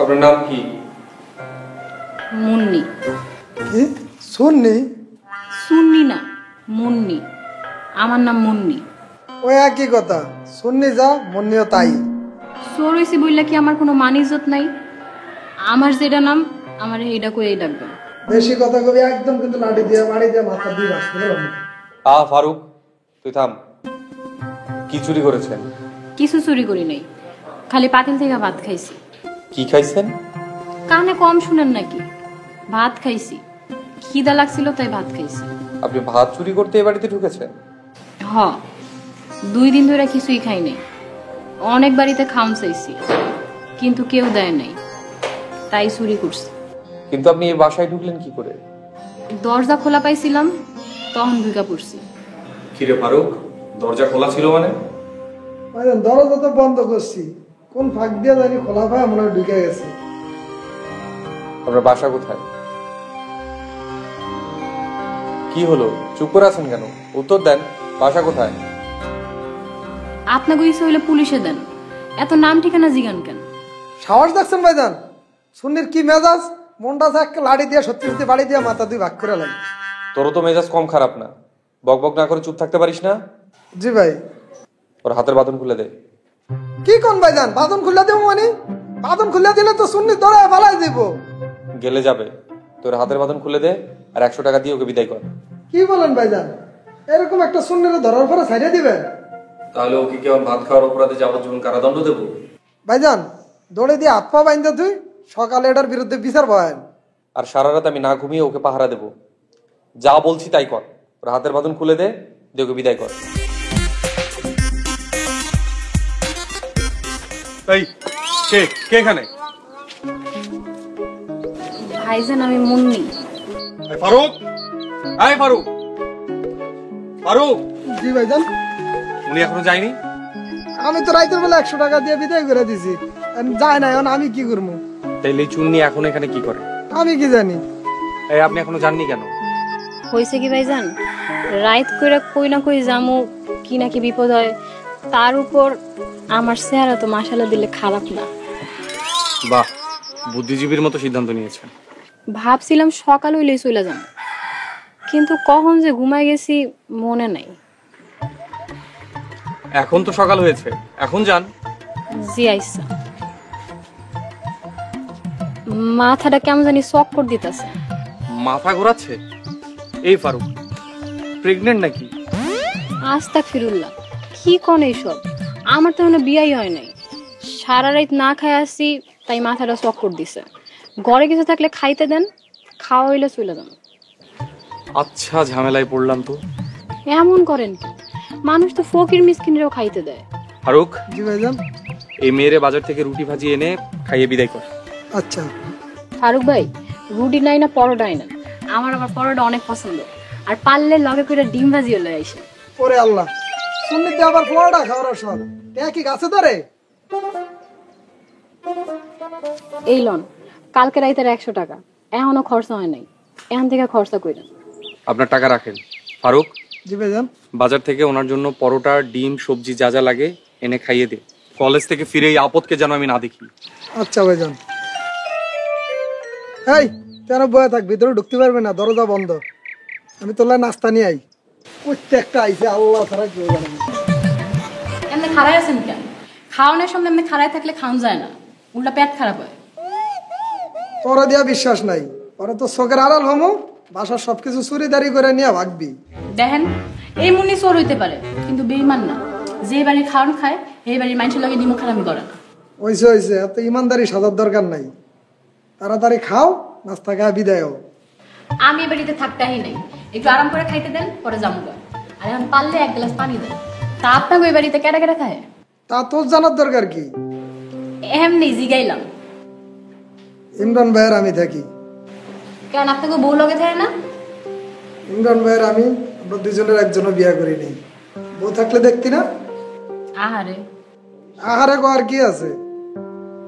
আপনার নাম কি? মুন্নি। কি সুন্নি? সুন্নি না, মুন্নি। আমার নাম মুন্নি। ওই একই কথা, সুন্নি যা মুন্নিও তাই। চোর হইছি বললে কি আমার কোনো মান ইজ্জত নাই? আমার যেটা নাম আমার এইটা কই ডাকবেন। বেশি কথা কবি একদম কিন্তু লাঠি দিয়ে বাড়ি দিয়ে মাথা দিয়ে বাঁচতে পারবো। ফারুক, তুই থাম। কি চুরি করেছেন? কিছু চুরি করি নাই, খালি পাতিল থেকে ভাত খাইছি। কি খাইছেন? কানে কম শুনেন নাকি? ভাত খাইছি, খিদা লাগছিল তাই ভাত খাইছি। আপনি ভাত চুরি করতে এ বাড়িতে ঢুকেছেন? হ, 2 দিন ধরে কিছুই খাই নাই। অনেক বাড়িতে খাওন চাইছি কিন্তু কেউ দেয় নাই, তাই চুরি করছি। কিন্তু আপনি এই বাসায় ঢুকলেন কি করে? দরজা খোলা পাইছিলাম, তখন ঢুকা পড়ছি। কিরে ফারুক, দরজা খোলা ছিল মানে? দরজা তো বন্ধ করছি, কোন ফাঁক দিয়ে জানি খোলা পায় মনে হয় ঢুকে গেছে। আপনার বাসা কোথায়? কি হলো, চুপ করে আছেন কেন? উত্তর দেন, বাসা কোথায়? আপনাকে ইচ্ছে হইলে পুলিশে দেন, এত নাম ঠিকানা জিগান কেন? সাহস দেখছেন ভাইজান? সুন্নির কি মেজাজ, মনটা এক লাড়ি দিয়ে সত্যি সত্যি বাড়ি দিয়ে মাথা দুই ভাগ করে লাগে। তোরও তো মেজাজ কম খারাপ না, বক বক না করে চুপ থাকতে পারিস না? জি ভাই। ওর হাতের বাঁধন খুলে দে। কি কোন ভাইজান, বাঁধন খুলে দেবো মানে? বাঁধন খুলে দিলে তো সুন্নি ধরে ফালাই দিব। গেলে যাবে, তোর হাতের বাঁধন খুলে দে আর 100 টাকা দিয়ে ওকে বিদায় কর। কি বলেন ভাইজান, এরকম একটা সুন্নির ধরার পরে ছাইড়ে দিবেন? তাহলে ওকে কি আমার ভাত খাওয়ার অপরাধে যাবজ্জীবন কারাদণ্ড দেবো? ভাইজান দৌড়ে দিয়ে হাত পা বাইন্দা তুই সকালে এটার বিরুদ্ধে বিচার বয়েন। আর সারা রাত আমি না ঘুমিয়ে ওকে পাহারা দেবো। যা বলছি তাই কর, ওর হাতের বাঁধন খুলে দে, দিয়ে ওকে বিদায় কর। এই কে কে এখানে? ভাইজান আমি মুন্নি। ফারুক, এই ফারুক, ফারুক। জি ভাইজান। উনি এখনো যায়নি? আমি তো রাইতের বেলা 100 টাকা দিয়ে বিদায় করে দিছি, যায় না, এখন আমি কি করবো? তাইলে চুন্নি এখন এখানে কি করে? আমি কি জানি। এই আপনি এখনো যাননি কেন? হয়েছে কি ভাইজান, রাইত কইরা কই না কই জামু, কি নাকি বিপদ হয়, তার উপর আমার চেহারা তো মাশাআল্লাহ দিলে খারাপ না। বাহ, বুদ্ধিজীবীর মতো সিদ্ধান্ত নিয়েছেন। ভাবছিলাম সকাল হইলেই চলে যাম, কিন্তু কখন যে ঘুমাই গেছি মনে নাই। এখন তো সকাল হয়েছে, এখন যান। জি আইসা। মাথাটা কেমন জানি চক্কর দিতেছে। মাথা ঘোরাচ্ছে? এই ফারুক, প্রেগনেন্ট নাকি? আস্তাগফিরুল্লাহ, কি কোন এইসব? আমার তো এখনো বিয়াই হয় নাই। সারা রাত না খাই আসি, তাই মাথাটা চক্কর দিছে। ঘরে কিছু থাকলে খাইতে দেন, খাওয়া হইলে চলে যান। আচ্ছা, ঝামেলায় পড়লাম তো। এমন করেন কি? মানুষ তো ফকির মিসকিনেরও খাইতে দেয়। ফারুক, জি ভাইজান। এই মেয়েরে বাজার থেকে রুটি ভাজি এনে খাইয়ে বিদায় কর। আচ্ছা। ফারুক ভাই, রুটি নাই না পরোটাই না, আমার আবার পরোটা অনেক পছন্দ। আর পারলে লগে করে ডিম ভাজিও লয়ে আইসে। ওরে আল্লাহ, সুন্নিতে আবার পোড়া খাওয়ার সব কি গাছে ধরে? এই লন, কালকে রাইতের 100 টাকা, এখনো খরচা হয় নাই, এখান থেকে খরচা কইরেন। আপনার টাকা রাখেন। ফারুক, জি ভাইজান। বাজার থেকে ওনার জন্য পরোটা, ডিম, সবজি যা যা লাগে এনে খাইয়ে দে। কলেজ থেকে ফিরে এই আপদকে যেন আমি না দেখি। আচ্ছা ভাইজান। এই তেরো বয়ে থাক, ভিতরে ঢুকতে পারবে না, দরজা বন্ধ। আমি তোলা নাস্তা নিয়ে আই। প্রত্যেকটা আইছে, আল্লাহ ছাড়া কেউ জানে না। এমনি খাড়াই আছেন কেন? খাওয়ানোর সামনে এমনি খাড়াই থাকলে খাওয়া যায় না, উল্টা পেট খারাপ হয়। পরে দিয়া বিশ্বাস নাই, পরে তো চোখের আড়াল হমো, বাসার সবকিছু চুরিদারি করে নিয়ে ভাগবি। দেখেন, এই মুন্নি চোর হইতে পারে কিন্তু বেঈমান না। যে বাড়ি খাওয়ান খায়, এই বাড়ির মানুষের লগে নিমক খারামি করে না। হইছে হইছে, এত ইমানদারি সাজার দরকার নাই। তাড়াতাড়ি খাও, নাস্তা খাওয়া বিদায় হও। আমি এই বাড়িতে থাকতেই নাই, একটু আরাম করে খাইতে দেন, পরে যাবো। আর এখন পারলে 1 গ্লাস পানি দেন। তা আপনাকে ওই বাড়িতে কেটে কেটে খায়? তা তোর জানার দরকার কি? এমনি জিগাইলাম। ইমরান ভাইয়ের আমি থাকি। কেন আপনাকে বউ লগে থাকে না? ইমরান ভাইয়ের আমি, আমরা দুজনের একজনও বিয়া করিনি। বউ থাকলে দেখতি না? আহারে, আহারে গো, আর কি আছে?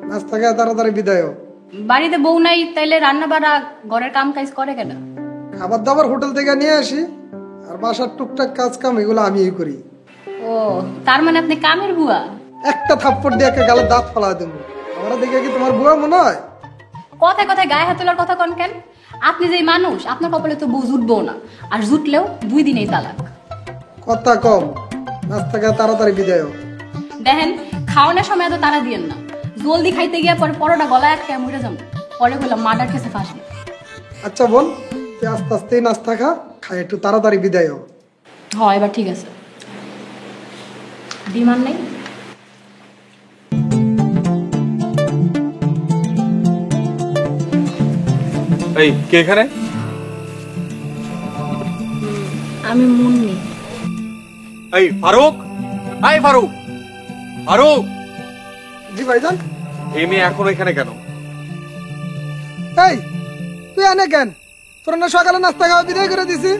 নাস্তা খাওয়া তাড়াতাড়ি বিদায় হও। বাড়িতে বউ নাই তাইলে রান্না বাড়া ঘরের কাম কাজ করে কেন? খাবার দাবার হোটেল থেকে নিয়ে আসি, আর বাসার টুকটাক কাজ কাম এগুলো আমিই করি। ও, তার মানে আপনি কামের বুয়া? একটা থাপ্পড় দিয়ে একটা গালে দাঁত ফালা দেবো। আমার আমার দেখে কি তোমার বুয়া মনে হয়? কথায় কথায় গায়ে হাত তোলার কথা কন কেন? আপনি যেই মানুষ, আপনার কপালে তো বউ জুটবো না, আর জুটলেও 2 দিনেই তালাক। কথা কম, নাস্তা খেয়ে তাড়াতাড়ি বিদায় হও। দেখেন, খাওয়ানোর সময় এত তাড়া দিয়েন না। জলদি খাইতে গিয়ে পরে পরোটা গলায় আটকে মরে যাবো, পরে বললাম মার্ডার কেসে ফাঁসবে। আচ্ছা বোন, তুই আস্তে আস্তে নাস্তা খা, খাই একটু তাড়াতাড়ি বিদায় হও। হ্যাঁ, এবার ঠিক আছে। ডিমান্ড নেই। এই কে এখানে? আমি মুন্নি। এই ফারুক, এই ফারুক, ফারুক, জি ভাইজান। এই মেয়ে এখনো এখানে কেন? এই তুই এনে কেন? তোর না সকালে নাস্তা খাওয়া বিদায় করে দিছি,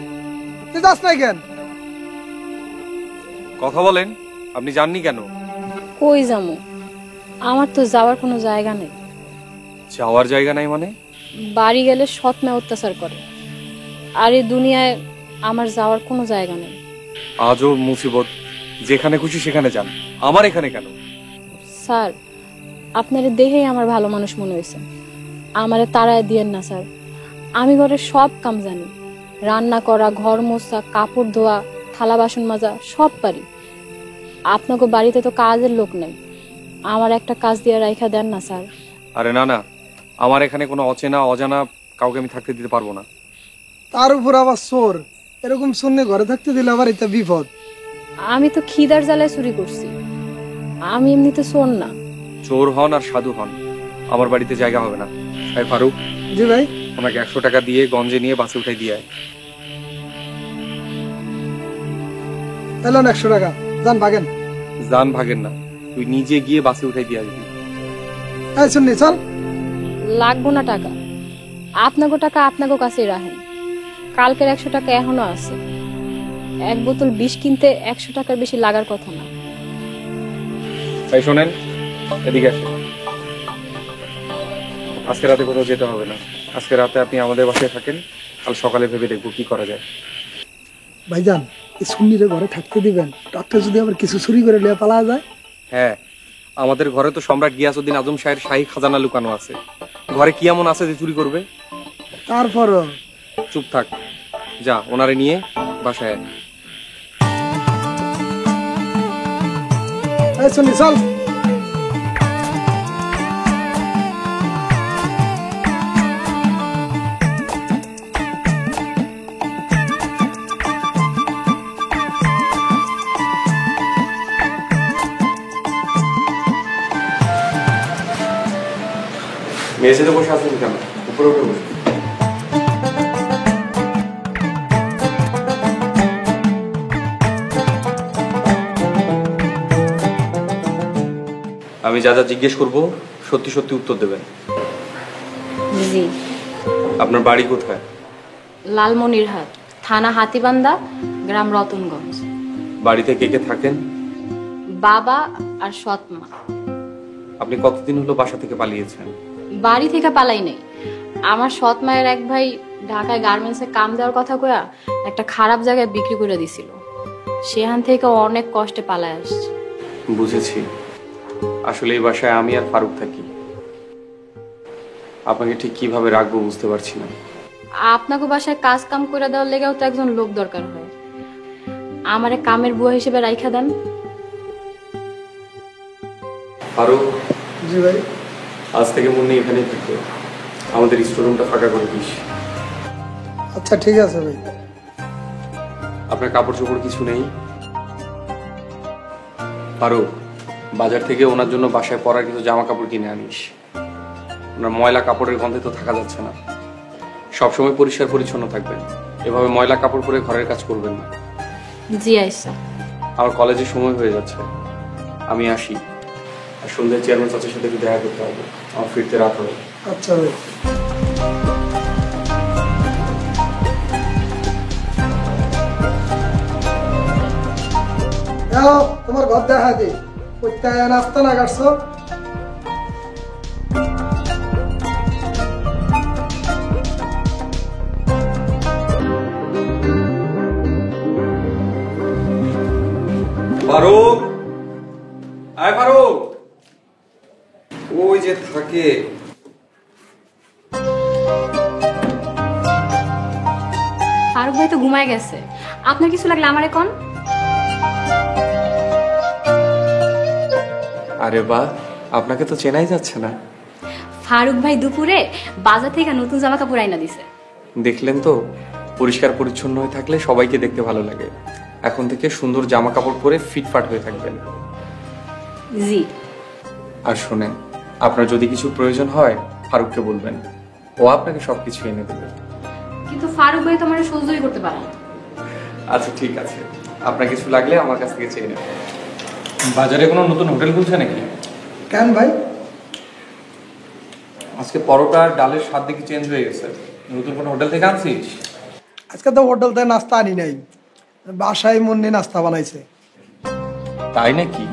তুই যাস নাই কেন? কথা বলেন, আপনি জাননি কেন? কই যামু? আমার তো যাওয়ার কোনো জায়গা নেই। যাওয়ার জায়গা নাই মানে? বাড়ি গেলে সৎ মেয়ে অত্যাচার করে, আর এই দুনিয়ায় আমার যাওয়ার কোনো জায়গা নেই। আজও মুসিবত, যেখানে খুশি সেখানে যান, আমার এখানে কেন? স্যার, আপনার দেখেই আমার ভালো মানুষ মনে হয়েছে, আমারে তাড়ায় দিয়েন না স্যার। আমি ঘরের সব কাম জানি, রান্না করা, ঘর মোছা, কাপড় ধোয়া, থালা বাসন মাজা সব পারি। আপনাকে বাড়িতে তো কাজের লোক নেই, আমার একটা কাজ দিয়ে রাইখা দেন না স্যার। আরে না না, আমার এখানে কোনো অচেনা অজানা কাউকে আমি থাকতে দিতে পারবো না। তার উপর আবার চোর, এরকম শূন্য ঘরে থাকতে দিলে আবার এটা বিপদ। আমি তো খিদার জ্বালায় চুরি করছি, আমি এমনিতে শোন না। চোর হন আর সাধু হন, আমার বাড়িতে জায়গা হবে না। এই ফারুক, জি ভাই। ওনাকে 100 টাকা দিয়ে গঞ্জে নিয়ে বাসে উঠাই দিয়ে আয়। এলো 100 টাকা, যান ভাগেন। জান ভাগেন না, তুই নিজে গিয়ে বাসে উঠাই দিয়ে আসবি। এই শুননি, চল। লাগবো না টাকা, আপনাকে টাকা আপনাকে কাছেই রাখেন। কালকের 100 টাকা এখনো আছে, এক বোতল বিষ কিনতে 100 টাকার বেশি লাগার কথা না। তাই শোনেন, এদিকে আসেন। আজকে রাতে কোথাও যেতে হবে না, আজকে রাতে আপনি আমাদের বাসায় থাকেন, কাল সকালে ভেবে দেখবো কি করা যায়। ভাইজান, এই সুন্নিরে ঘরে থাকতে দিবেন? রাতে যদি আবার কিছু চুরি করে লিয়ে পালা যায়? হ্যাঁ, আমাদের ঘরে তো সম্রাট গিয়াসউদ্দিন আজম শাহের শাহী খাজানা লুকানো আছে। ঘরে কি এমন আছে যে চুরি করবে? তারপরও চুপ থাক, যা ওনারে নিয়ে বাসায় আয়। এই শুননি, চল। মেঝেতে বসে আছেন কেন? উপরে উঠে বসে। আমি যা যা জিজ্ঞেস করবো সত্যি সত্যি উত্তর দেবেন। জি। আপনার বাড়ি কোথায়? লালমনিরহাট, থানা হাতিবান্ধা, গ্রাম রতনগঞ্জ। বাড়িতে কে কে থাকেন? বাবা আর সৎ মা। আপনি কতদিন হলো বাসা থেকে পালিয়েছেন? বাড়ি থেকে পালাই নাই, আমার সৎ মায়ের এক ভাই ঢাকায় গার্মেন্টসে কাম দেওয়ার কথা কয়া একটা খারাপ জায়গায় বিক্রি করে দিছিল, সেখান থেকে অনেক কষ্টে পালায় আসছে। বুঝেছি, আসলে এই বাসায় আমি আর ফারুক থাকি। আপনাকে ঠিক কিভাবে রাখবো বুঝতে পারছি না। আপনাকে বাসায় কাজ কাম করে দেওয়ার লেগেও তো একজন লোক দরকার হয়, আমারে কামের বুয়া হিসেবে রাইখা দেন। ফারুক, জি ভাই। আজ থেকে মুন্নি এখানেই থাকবে, আমাদের স্টোররুমটা ফাঁকা করে দিস। আচ্ছা ঠিক আছে ভাই। আপনার কাপড় চোপড় কিছু নেই? ফারুক, বাজার থেকে ওনার জন্য বাসায় পরার কিছু জামা কাপড় কিনে আনিস। ওনার ময়লা কাপড়ের গন্ধে তো থাকা যাচ্ছে না। সবসময় পরিষ্কার পরিচ্ছন্ন থাকবেন, এভাবে ময়লা কাপড় পরে ঘরের কাজ করবেন না। জি আইসা। আমার কলেজে সময় হয়ে যাচ্ছে, আমি আসি। আর সন্ধ্যায় চেয়ারম্যান চাচার সাথে একটু দেখা করতে হবে, আমার ফিরতে রাত হবে। আচ্ছা ভাই। তোমার ঘর দেখা দি, কোথায় নাস্তা না কাটছো? ফারুক, আয় ফারুক, ওই যে ফারুক ভাই তো ঘুমায় গেছে, আপনার কিছু লাগলে আমারে কোন। আরে বাহ, আপনাকে তো চেনাই যাচ্ছে না। ফারুক ভাই দুপুরে বাজার থেকে নতুন জামা কাপড় আইনা দিছে। দেখলেন তো, পরিষ্কার পরিচ্ছন্ন হয়ে থাকলে সবাইকে দেখতে ভালো লাগে। এখন থেকে সুন্দর জামা কাপড় পরে ফিটফাট হয়ে থাকবেন। জি। আর শুনেন, আপনার যদি কিছু প্রয়োজন হয় ফারুককে বলবেন, ও আপনাকে সবকিছু এনে দেবে। কিন্তু ফারুক ভাই তো আমার সহ্যই করতে পারে না। আচ্ছা ঠিক আছে, আপনার কিছু লাগলে আমার কাছ থেকে চেয়ে নেবেন। বাজারে কোনো নতুন হোটেল খুলছে নাকি? কেন ভাই? আজকে পরোটা আর ডালের স্বাদ দেখি চেঞ্জ হয়ে গেছে। নতুন কোনো হোটেল থেকে আনছিস? আজকে তো হোটেল থেকে নাস্তা আনি নাই, বাসায় মুন্নি নাস্তা বানাইছে। তাই নাকি?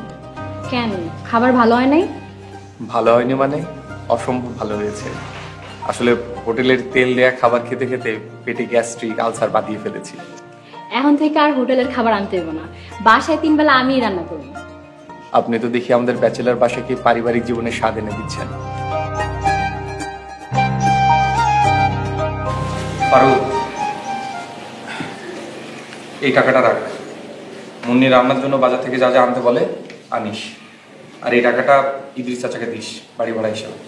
কেন, খাবার ভালো হয় নাই? ভালো হয়নি মানে? অসম্ভব ভালো হয়েছে। আসলে হোটেলের তেল দেয়া খাবার খেতে খেতে পেটে গ্যাস্ট্রিক আলসার বাঁধিয়ে ফেলেছি। এখন থেকে আর হোটেলের খাবার আনতে হবে না, বাসায় 3 বেলা আমিই রান্না করব। আপনি তো দেখি আমাদের ব্যাচেলর বাসাকে পারিবারিক জীবনের স্বাদ এনে দিচ্ছেন। ফারুক, এই টাকাটা রাখ। মুন্নি রান্নার জন্য বাজার থেকে যা যা আনতে বলে আনিস। আর এই টাকাটা ইদ্রিস চাচাকে দিস বাড়ি ভাড়া হিসাবে।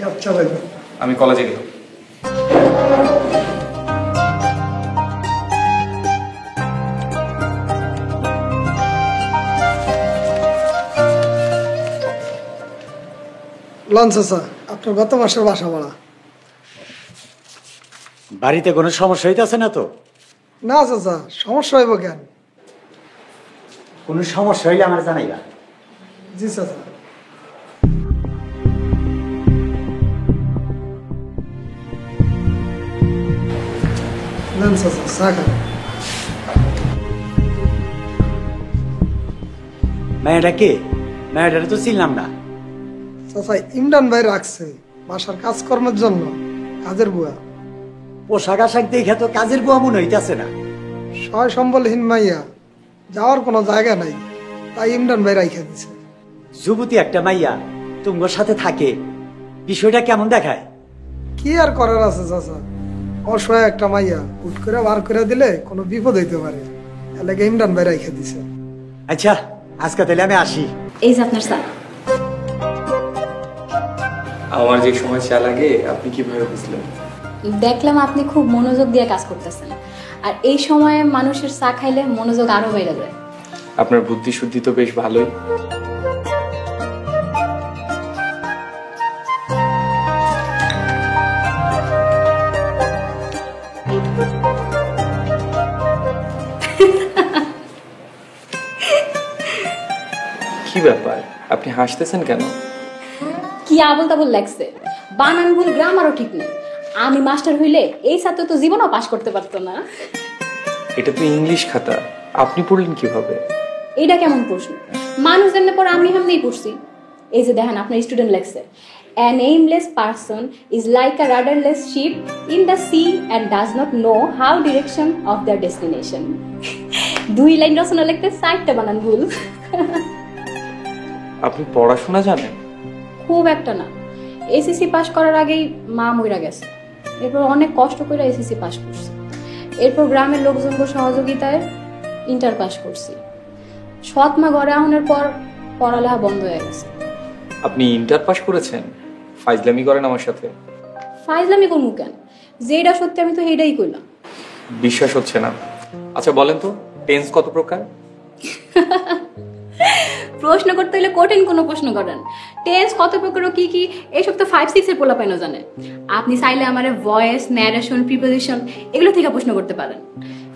আচ্ছা ভাই। আমি কলেজে গেলাম। লঞ্চ আছে আপনার গত মাসের বাসা ভাড়া। বাড়িতে কোনো সমস্যা হইতেছে না তো? না চাচা, সমস্যা হইব কেন? কোনো সমস্যা হইলে আমার জানাইবা। জি চাচা। নেন চাচা, চা খান। মেয়েটা কে? মেয়েটা তো চিনলাম না। চাচা ইমরান ভাই রাখছে বাসার কাজকর্মের জন্য, কাজের বুয়া। পোশাক আশাক দেখে তো কাজের বুয়া মনে হইতেছে না। সয় সম্বলহীন মাইয়া, যাওয়ার কোনো জায়গা নাই, তাই ইমরান ভাই রাইখা দিছে। যুবতী একটা মাইয়া তোমার সাথে থাকে, বিষয়টা কেমন দেখায়? কি আর করার আছে চাচা, অসহায় একটা মাইয়া হুট করে বার করে দিলে কোনো বিপদ হইতে পারে, এলাকা ইমরান ভাই রাইখা দিছে। আচ্ছা আজকে তাহলে আমি আসি। এই যে আপনার চা। আমার যে সময় চা লাগে আপনি কিভাবে বুঝলেন? দেখলাম আপনি খুব মনোযোগ দিয়ে কাজ করতেছেন, আর এই সময়ে মানুষের চা খাইলে মনোযোগ আরো বেড়ে যায়। আপনার বুদ্ধি শুদ্ধি তো বেশ ভালোই। কি ব্যাপার, আপনি হাসতেছেন কেন? কি আবল তাবল লাগছে, বানান ভুল, গ্রামারও ঠিক নেই। আমি মাস্টার হইলে এই ছাত্র তো জীবনও পাশ করতে পারতো না। এটা তো ইংলিশ খাতা, আপনি পড়লেন কিভাবে? এইটা কেমন প্রশ্ন? মানুষ যেমনি পর আমি এমনিই পড়ছি। এই যে দেখেন আপনার স্টুডেন্ট লেখছে, an aimless person is like a rudderless ship in the sea and does not know how direction of their destination. 2 line রচনা লিখতে 4টা বানান ভুল। আপনি পড়াশোনা জানেন? খুব একটা না, এসএসসি পাস করার আগেই মা মইরা গেছে, এরপর অনেক কষ্ট করে এসএসসি পাস করছি, এরপর গ্রামের লোকজনকে সহযোগিতায় ইন্টার পাস করছি। সৎ মা ঘরে আহনের পর পড়ালেখা বন্ধ হয়ে গেছে। আপনি ইন্টার পাস করেছেন? ফাইজলামি করেন আমার সাথে? ফাইজলামি করবো কেন, যেটা সত্যি আমি তো এইটাই কইলাম। বিশ্বাস হচ্ছে না। আচ্ছা বলেন তো, টেন্স কত প্রকার? প্রশ্ন করতে হলে কঠিন কোনো প্রশ্ন করেন। টেন্স কত প্রকার ও কি কি এইসব তো 5-6 এর পোলাপাইনও জানে। আপনি চাইলে আমারে ভয়েস, ন্যারেশন, প্রিপোজিশন এগুলো থেকে প্রশ্ন করতে পারেন।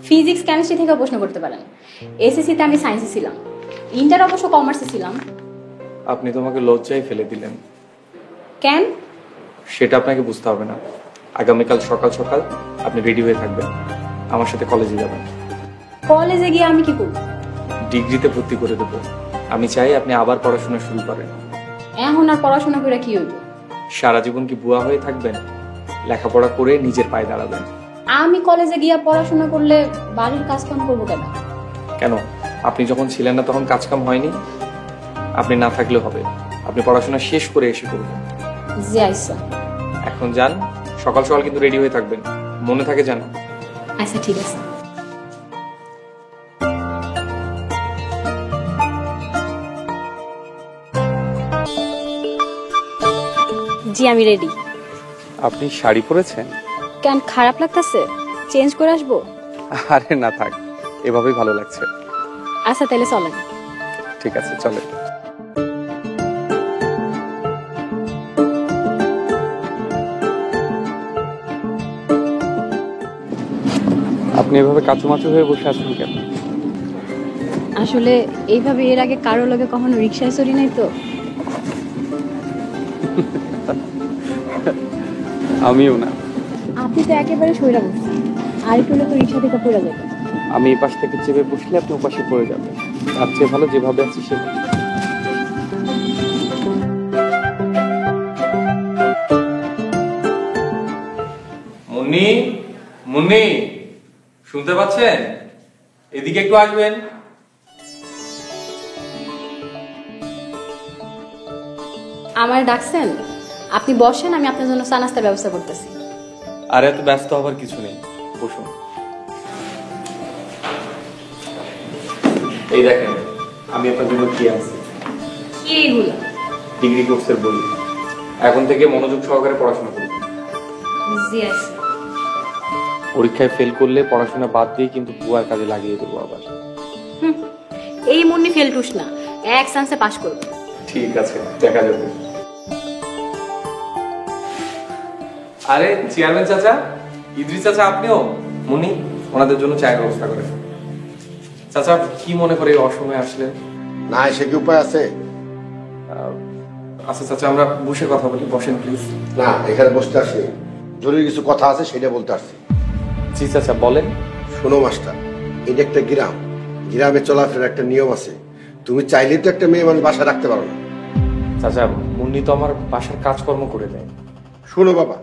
ফিজিক্স, কেমিস্ট্রি থেকে প্রশ্ন করতে পারেন। এসএসসি তে আমি সায়েন্সে ছিলাম, ইন্টার অবশ্য কমার্সে ছিলাম। আপনি তোমাকে লজ্জায় ফেলে দিলেন। কেন? সেটা আপনাকে বুঝতে হবে না। আগামীকাল সকাল সকাল আপনি রেডি হয়ে থাকবেন, আমার সাথে কলেজে যাবেন। কলেজে গিয়ে আমি কি করব? ডিগ্রিতে ভর্তি করে দেবো। আমি চাই আপনি আবার পড়াশোনা শুরু করেন। এখন আর পড়াশোনা করে কি হইব? সারা জীবন কি বুয়া হয়ে থাকবেন? লেখাপড়া করে নিজের পায়ে দাঁড়াবেন। আমি কলেজে গিয়ে পড়াশোনা করলে বাড়ির কাজ কাম করবো কেন? কেন, আপনি যখন ছিলেন না তখন কাজকাম হয়নি? আপনি না থাকলেও হবে, আপনি পড়াশোনা শেষ করে এসে করবেন। জি আইসা। এখন যান, সকাল সকাল কিন্তু রেডি হয়ে থাকবেন, মনে থাকে জানো। আচ্ছা ঠিক আছে। জি আমি রেডি। আপনি শাড়ি পরেছেন? কেন খারাপ লাগতেছে? চেঞ্জ করে আসবো? আরে না থাক, এভাবেই ভালো লাগছে। আচ্ছা তাহলে চলেন। ঠিক আছে চলে। আপনি এভাবে কাচুমাচু হয়ে বসে আছেন কেন? আসলে এইভাবে এর আগে কারো লগে কখনো রিক্সায় চড়ি নাই তো। আমিও না। আপনি তো একেবারে সইরা বসছেন, আর একটু হলে তো রিক্সা থেকে পড়ে যাবেন। আমি এই পাশ থেকে চেপে বসলে আপনি ওপাশে পড়ে যাবেন। তার চেয়ে ভালো যেভাবে আছি সেভাবে। মুন্নি, মুন্নি, শুনতে পাচ্ছেন? এদিকে একটু আসবেন। আমার ডাকছেন? আপনি বসেন, আমি আপনার জন্য চা নাস্তার ব্যবস্থা করতেছি। আর এত ব্যস্ত হবার কিছু নেই, বসুন। এই দেখেন আমি আপনার জন্য কি আনছি। কি এইগুলো? ডিগ্রি কোর্সের বই। এখন থেকে মনোযোগ সহকারে পড়াশোনা করুন। জি আছে। পরীক্ষায় ফেল করলে পড়াশোনা বাদ দিয়ে কিন্তু বুয়ার কাজে লাগিয়ে দেবো আবার। এই মুন্নি ফেলটুস না, এক চান্সে পাস করবে। ঠিক আছে, দেখা যাবে। আরে চেয়ারম্যান চাচা, ইদ্রিস চাচা, আপনিও? মুন্নি, ওনাদের জন্য চায়ের ব্যবস্থা করেন। চাচা কি মনে করে অসময়ে আসলেন? না সে কি উপায় আছে? আচ্ছা চাচা, আমরা বসে কথা বলি, বসেন প্লিজ। না এখানে বসতে আসি, জরুরি কিছু কথা আছে সেটা বলতে আসছি। জি চাচা বলেন। শোনো মাস্টার, এটা একটা গ্রাম, গ্রামে চলাফেরার একটা নিয়ম আছে। তুমি চাইলেই তো একটা মেয়ে মানুষ বাসায় রাখতে পারো না। চাচা মুন্নি তো আমার বাসার কাজকর্ম করে দেয়। শোনো বাবা,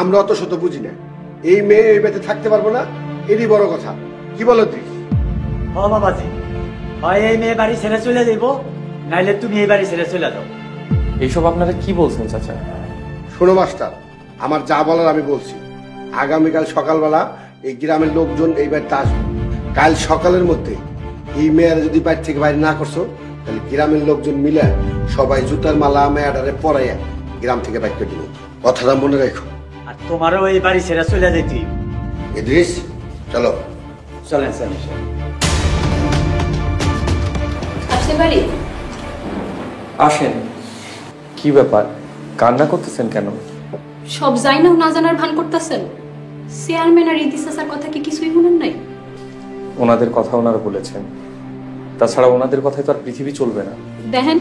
আমরা অত শত বুঝি না। এই মেয়ে এই বাড়িতে থাকতে পারবো না, এরই বড় কথা। কি বলো তুই? ও বাবাজি, হয় এই মেয়ে বাড়ি ছেড়ে চলে যাইবো, নাইলে তুমি এই বাড়ি ছেড়ে চলে যাও। এইসব আপনারা কি বলছেন চাচা? শোনো মাস্টার, আমার যা বলার আমি বলছি। আগামীকাল সকালবেলা এই গ্রামের লোকজন এই বাড়িতে আসবে। কাল সকালের মধ্যে এই মেয়ের যদি বাড়ি থেকে বাইরে না করছো, তাহলে গ্রামের লোকজন মিলে সবাই জুতার মালা মেয়াডারে পরাইয়া গ্রাম থেকে বাইর করে দিব। কথাটা মনে রাখো। আর তোমারও এই বাড়ি ছেড়ে চলে যেতে। ইদ্রিস চলো। চলেন চলেন। আসতে পারি? আসেন। কি ব্যাপার, কান্না করতেছেন কেন? সব যাই না না জানার ভান করতেছেন। চেয়ারম্যান আর ইদ্রিস চাচার কথা কি কিছুই শুনেন নাই? ওনাদের কথা ওনারা বলেছেন, তাছাড়া ওনাদের কথায় তো আর পৃথিবী চলবে না। দেখেন,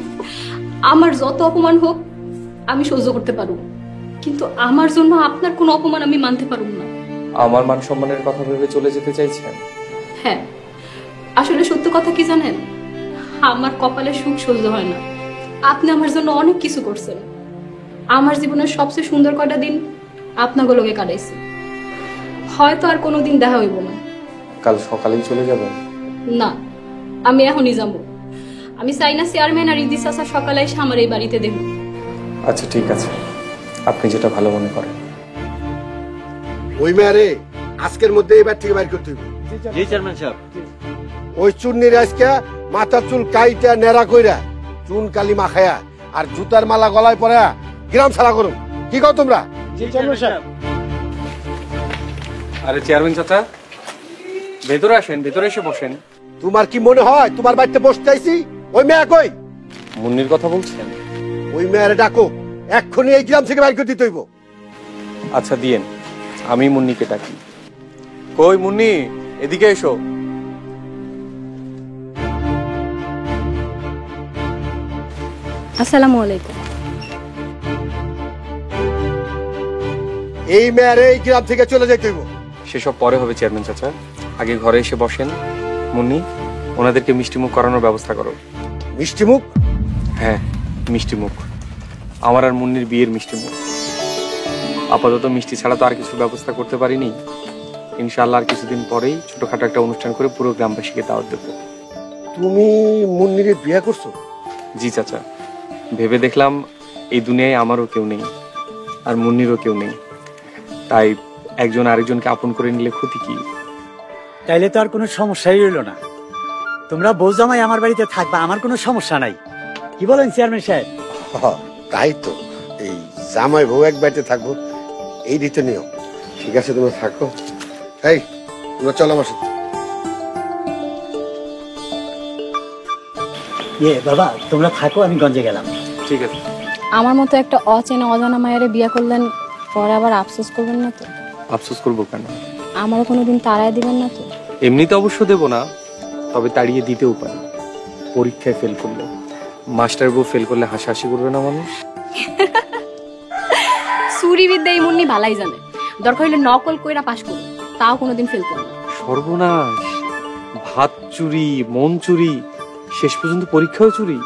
আমার যত অপমান হোক আমি সহ্য করতে পারব, কিন্তু আমার জন্য আপনার কোনো অপমান আমি মানতে পারব না। আমার মান সম্মানের কথা ভেবে চলে যেতে চাইছেন? হ্যাঁ, আসলে সত্য কথা কি জানেন, আমার কপালে সুখ সহ্য হয় না। আপনি আমার জন্য অনেক কিছু করছেন। আমার জীবনের সবচেয়ে সুন্দর কয়টা দিন আপনাকে লগে কাটাইছি। হয়তো আর কোনোদিন দেখা হইব না। কাল সকালেই চলে যাবেন? না, আমি এখনই যাবো। আমি চাই না চেয়ারম্যান আর ইদ্রিস চাচা সকালে এসে আমার এই বাড়িতে দেখব। আচ্ছা ঠিক আছে, আপনি যেটা ভালো মনে করেন। ওই মেয়ারে আজকের মধ্যে এই বাড়ি থেকে বাইর করতে হবে। জি চেয়ারম্যান সাহেব। ওই চুন্নির আজকে মাথা চুল কাইটা নেড়া কইরা চুন কালি মাখায়া আর জুতার মালা গলায় পরা গ্রাম ছাড়া করুন। কি কও তোমরা? জি চেয়ারম্যান সাহেব। আরে চেয়ারম্যান চাচা, ভেতরে আসেন, ভেতরে এসে বসেন। তোমার কি মনে হয় তোমার বাড়িতে বসতে আইছি? ওই মেয়া কই? মুন্নির কথা বলছেন? ওই মেয়ারে ডাকো, এক্ষুনি এই গ্রাম থেকে বাইর করে দিতে হইব। আচ্ছা দিয়েন, আমি মুন্নিকে ডাকি। কই মুন্নি, এদিকে এসো। আসসালামু আলাইকুম। এই মেয়ারে এই গ্রাম থেকে চলে যেতে হইব। সেসব পরে হবে চেয়ারম্যান চাচা, আগে ঘরে এসে বসেন। মুন্নি, ওনাদেরকে মিষ্টিমুখ করানোর ব্যবস্থা করো। মিষ্টি মুখ? হ্যাঁ, মিষ্টিমুখ। আমার আর মুন্নির বিয়ের মিষ্টিমুখ। আপাতত মিষ্টি ছাড়া তো আর কিছু ব্যবস্থা করতে পারিনি। ইনশাআল্লাহ আর কিছুদিন পরেই ছোটখাটো একটা অনুষ্ঠান করে পুরো গ্রামবাসীকে দাওয়াত দেবো। তুমি মুন্নিরে বিয়ে করছো? জি চাচা, ভেবে দেখলাম এই দুনিয়ায় আমারও কেউ নেই আর মুন্নিরও কেউ নেই, তাই একজন আরেকজনকে আপন করে নিলে ক্ষতি কি? তাইলে তো আর কোনো সমস্যাই রইল না। তোমরা বউ জামাই আমার বাড়িতে থাকবা, আমার কোনো সমস্যা নাই। কি বলেন চেয়ারম্যান সাহেব? তাই তো, এই জামাই বউ এক বাড়িতে থাকবো, এই রীতি নিয়ম। ঠিক আছে, তোমরা থাকো। এই তোমরা চলো আমার সাথে। বাবা তোমরা থাকো, আমি গঞ্জে গেলাম। ঠিক আছে। আমার মতো একটা অচেনা অজানা মায়েরে বিয়া করলেন, পরে আবার আফসোস করবেন না তো? আফসোস করবো কেন? আমারও কোনোদিন তাড়ায় দিবেন না তো? এমনিতে অবশ্য দেবো না, তবে তাড়িয়ে দিতেও পারি। পরীক্ষায় ফেল করলে, মাস্টার বউ ফেল করলে হাসাহাসি করবে না মানুষ? চুরি বিদ্যা এই মুন্নি ভালাই জানে, দরকার হইলে নকল কইরা পাশ করুন, তাও কোনোদিন ফেল করবে না। সর্বনাশ! ভাত চুরি, মন চুরি, শেষ পর্যন্ত পরীক্ষাও চুরি।